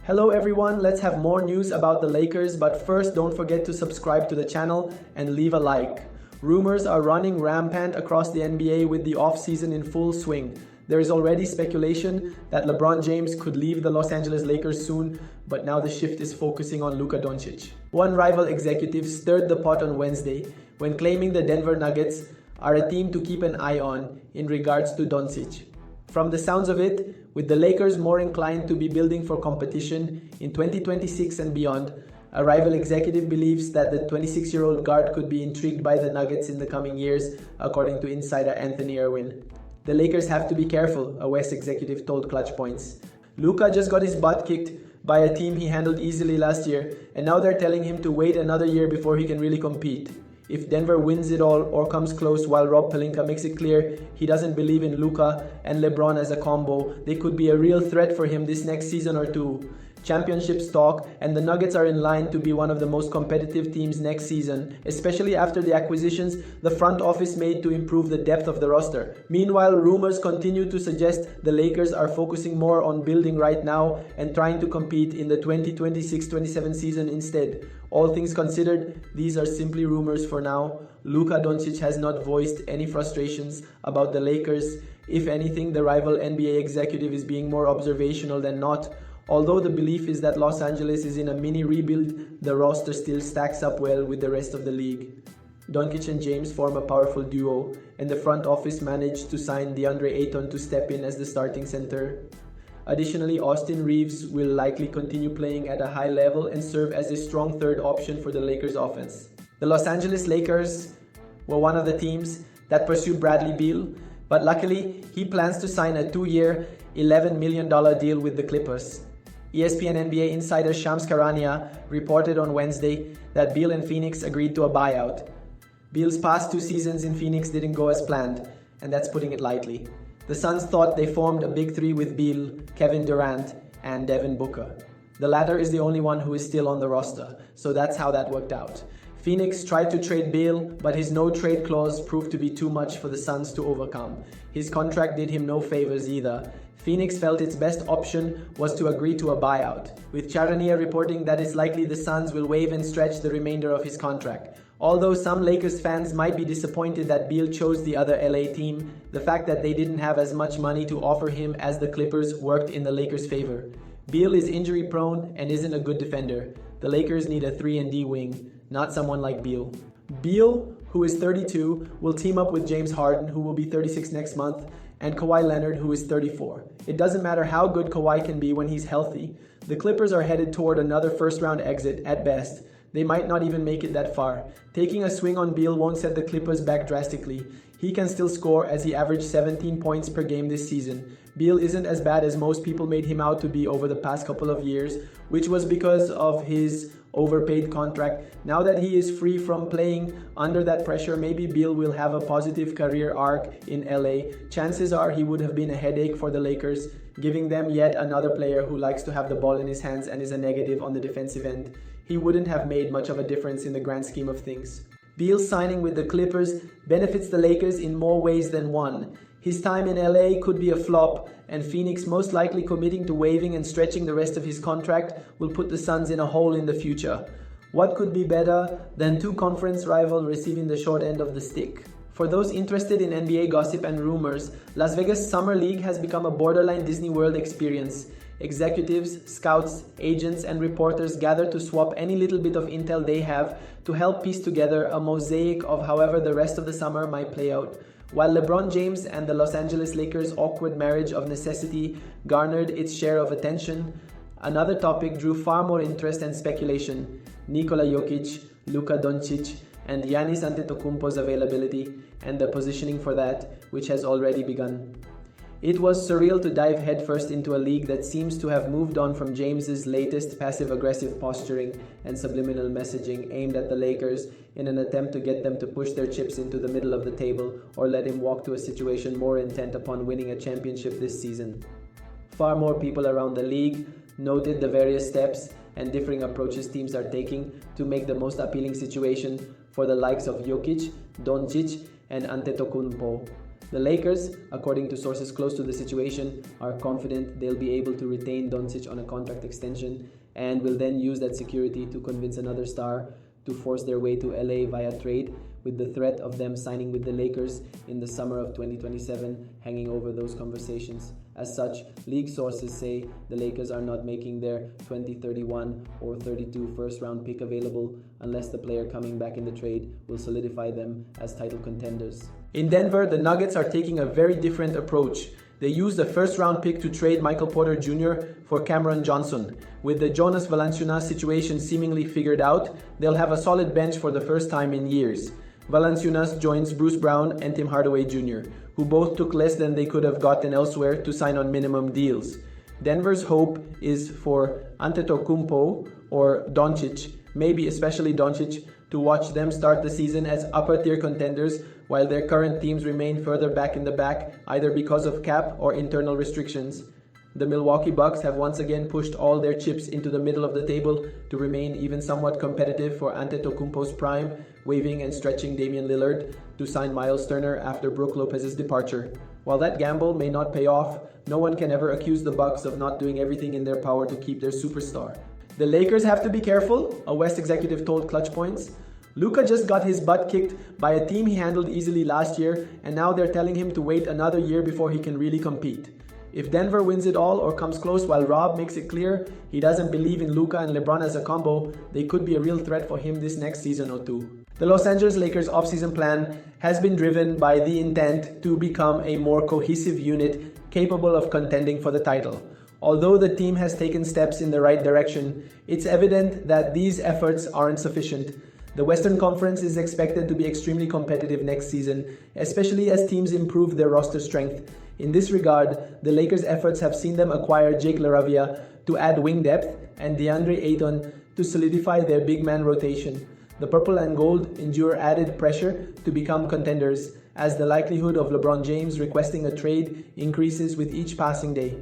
Hello everyone, let's have more news about the Lakers, but first don't forget to subscribe to the channel and leave a like. Rumors are running rampant across the NBA with the offseason in full swing. There is already speculation that LeBron James could leave the Los Angeles Lakers soon, but now the shift is focusing on Luka Doncic. One rival executive stirred the pot on Wednesday when claiming the Denver Nuggets are a team to keep an eye on in regards to Doncic. From the sounds of it, with the Lakers more inclined to be building for competition in 2026 and beyond, a rival executive believes that the 26-year-old guard could be intrigued by the Nuggets in the coming years, according to insider Anthony Irwin. The Lakers have to be careful, a West executive told Clutch Points. Luka just got his butt kicked by a team he handled easily last year, and now they're telling him to wait another year before he can really compete. If Denver wins it all or comes close, while Rob Pelinka makes it clear he doesn't believe in Luka and LeBron as a combo, they could be a real threat for him this next season or two. Championships talk, and the Nuggets are in line to be one of the most competitive teams next season, especially after the acquisitions the front office made to improve the depth of the roster. Meanwhile, rumors continue to suggest the Lakers are focusing more on building right now and trying to compete in the 2026-27 season instead. All things considered, these are simply rumors for now. Luka Doncic has not voiced any frustrations about the Lakers. If anything, the rival NBA executive is being more observational than not. Although the belief is that Los Angeles is in a mini rebuild, the roster still stacks up well with the rest of the league. Doncic and James form a powerful duo, and the front office managed to sign DeAndre Ayton to step in as the starting center. Additionally, Austin Reeves will likely continue playing at a high level and serve as a strong third option for the Lakers offense. The Los Angeles Lakers were one of the teams that pursued Bradley Beal, but luckily he plans to sign a 2-year, $11 million deal with the Clippers. ESPN NBA insider Shams Charania reported on Wednesday that Beal and Phoenix agreed to a buyout. Beal's past 2 seasons in Phoenix didn't go as planned, and that's putting it lightly. The Suns thought they formed a big three with Beal, Kevin Durant, and Devin Booker. The latter is the only one who is still on the roster, so that's how that worked out. Phoenix tried to trade Beal, but his no-trade clause proved to be too much for the Suns to overcome. His contract did him no favors either. Phoenix felt its best option was to agree to a buyout, with Charania reporting that it's likely the Suns will waive and stretch the remainder of his contract. Although some Lakers fans might be disappointed that Beal chose the other LA team, the fact that they didn't have as much money to offer him as the Clippers worked in the Lakers' favor. Beal is injury-prone and isn't a good defender. The Lakers need a 3-and-D wing, not someone like Beal. Beal, who is 32, will team up with James Harden, who will be 36 next month, and Kawhi Leonard, who is 34. It doesn't matter how good Kawhi can be when he's healthy. The Clippers are headed toward another first-round exit at best. They might not even make it that far. Taking a swing on Beal won't set the Clippers back drastically. He can still score, as he averaged 17 points per game this season. Beal isn't as bad as most people made him out to be over the past couple of years, which was because of his overpaid contract. Now that he is free from playing under that pressure, maybe Beal will have a positive career arc in LA. Chances are he would have been a headache for the Lakers, giving them yet another player who likes to have the ball in his hands and is a negative on the defensive end. He wouldn't have made much of a difference in the grand scheme of things. Beal signing with the Clippers benefits the Lakers in more ways than one. His time in LA could be a flop, and Phoenix most likely committing to waiving and stretching the rest of his contract will put the Suns in a hole in the future. What could be better than 2 conference rivals receiving the short end of the stick? For those interested in NBA gossip and rumors, Las Vegas Summer League has become a borderline Disney World experience. Executives, scouts, agents, and reporters gather to swap any little bit of intel they have to help piece together a mosaic of however the rest of the summer might play out. While LeBron James and the Los Angeles Lakers' awkward marriage of necessity garnered its share of attention, another topic drew far more interest and speculation: Nikola Jokic, Luka Doncic, and Giannis Antetokounmpo's availability and the positioning for that, which has already begun. It was surreal to dive headfirst into a league that seems to have moved on from James's latest passive-aggressive posturing and subliminal messaging aimed at the Lakers in an attempt to get them to push their chips into the middle of the table or let him walk to a situation more intent upon winning a championship this season. Far more people around the league noted the various steps and differing approaches teams are taking to make the most appealing situation for the likes of Jokic, Doncic, and Antetokounmpo. The Lakers, according to sources close to the situation, are confident they'll be able to retain Doncic on a contract extension and will then use that security to convince another star to force their way to LA via trade, with the threat of them signing with the Lakers in the summer of 2027 hanging over those conversations. As such, league sources say the Lakers are not making their 2031 or 32 first-round pick available unless the player coming back in the trade will solidify them as title contenders. In Denver, the Nuggets are taking a very different approach. They used the first-round pick to trade Michael Porter Jr. for Cameron Johnson. With the Jonas Valanciunas situation seemingly figured out, they'll have a solid bench for the first time in years. Valanciunas joins Bruce Brown and Tim Hardaway Jr., who both took less than they could have gotten elsewhere to sign on minimum deals. Denver's hope is for Antetokounmpo or Doncic, maybe especially Doncic, to watch them start the season as upper-tier contenders while their current teams remain further back in the back, either because of cap or internal restrictions. The Milwaukee Bucks have once again pushed all their chips into the middle of the table to remain even somewhat competitive for Antetokounmpo's prime, waiving and stretching Damian Lillard to sign Miles Turner after Brook Lopez's departure. While that gamble may not pay off, no one can ever accuse the Bucks of not doing everything in their power to keep their superstar. The Lakers have to be careful, a West executive told Clutch Points. Luka just got his butt kicked by a team he handled easily last year, and now they're telling him to wait another year before he can really compete. If Denver wins it all or comes close while Rob makes it clear he doesn't believe in Luka and LeBron as a combo, they could be a real threat for him this next season or two. The Los Angeles Lakers offseason plan has been driven by the intent to become a more cohesive unit capable of contending for the title. Although the team has taken steps in the right direction, it's evident that these efforts aren't sufficient. The Western Conference is expected to be extremely competitive next season, especially as teams improve their roster strength. In this regard, the Lakers' efforts have seen them acquire Jake LaRavia to add wing depth and DeAndre Ayton to solidify their big man rotation. The purple and gold endure added pressure to become contenders, as the likelihood of LeBron James requesting a trade increases with each passing day.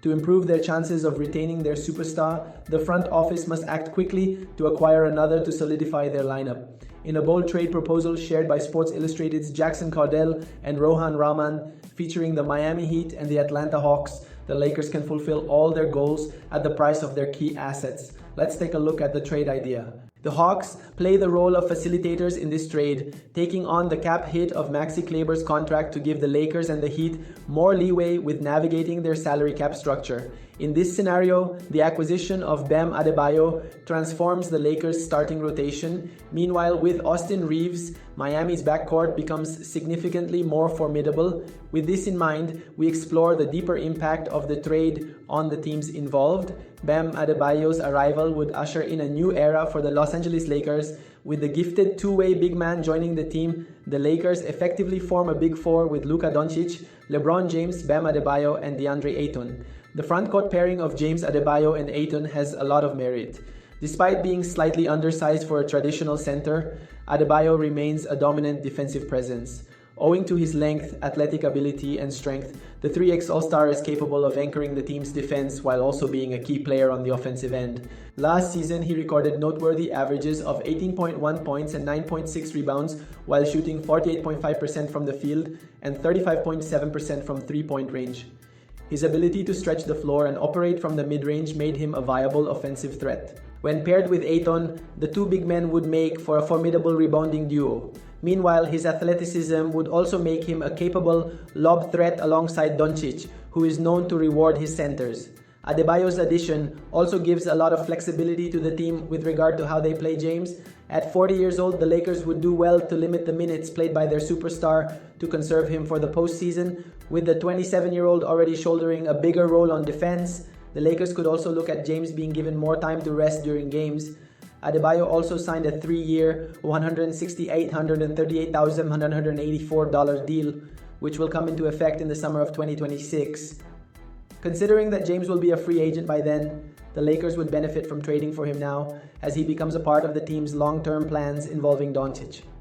To improve their chances of retaining their superstar, the front office must act quickly to acquire another to solidify their lineup. In a bold trade proposal shared by Sports Illustrated's Jackson Cardell and Rohan Rahman, featuring the Miami Heat and the Atlanta Hawks, the Lakers can fulfill all their goals at the price of their key assets. Let's take a look at the trade idea. The Hawks play the role of facilitators in this trade, taking on the cap hit of Maxi Kleber's contract to give the Lakers and the Heat more leeway with navigating their salary cap structure. In this scenario, the acquisition of Bam Adebayo transforms the Lakers' starting rotation. Meanwhile, with Austin Reeves, Miami's backcourt becomes significantly more formidable. With this in mind, we explore the deeper impact of the trade on the teams involved. Bam Adebayo's arrival would usher in a new era for the Los Angeles Lakers. With the gifted two-way big man joining the team, the Lakers effectively form a big four with Luka Doncic, LeBron James, Bam Adebayo, and DeAndre Ayton. The frontcourt pairing of James Adebayo and Ayton has a lot of merit. Despite being slightly undersized for a traditional center, Adebayo remains a dominant defensive presence. Owing to his length, athletic ability, and strength, the 3x All-Star is capable of anchoring the team's defense while also being a key player on the offensive end. Last season, he recorded noteworthy averages of 18.1 points and 9.6 rebounds while shooting 48.5% from the field and 35.7% from three-point range. His ability to stretch the floor and operate from the mid-range made him a viable offensive threat. When paired with Ayton, the two big men would make for a formidable rebounding duo. Meanwhile, his athleticism would also make him a capable lob threat alongside Doncic, who is known to reward his centers. Adebayo's addition also gives a lot of flexibility to the team with regard to how they play James. At 40 years old, the Lakers would do well to limit the minutes played by their superstar to conserve him for the postseason. With the 27-year-old already shouldering a bigger role on defense, the Lakers could also look at James being given more time to rest during games. Adebayo also signed a 3-year, $138,184 deal, which will come into effect in the summer of 2026. Considering that James will be a free agent by then, the Lakers would benefit from trading for him now, as he becomes a part of the team's long-term plans involving Doncic.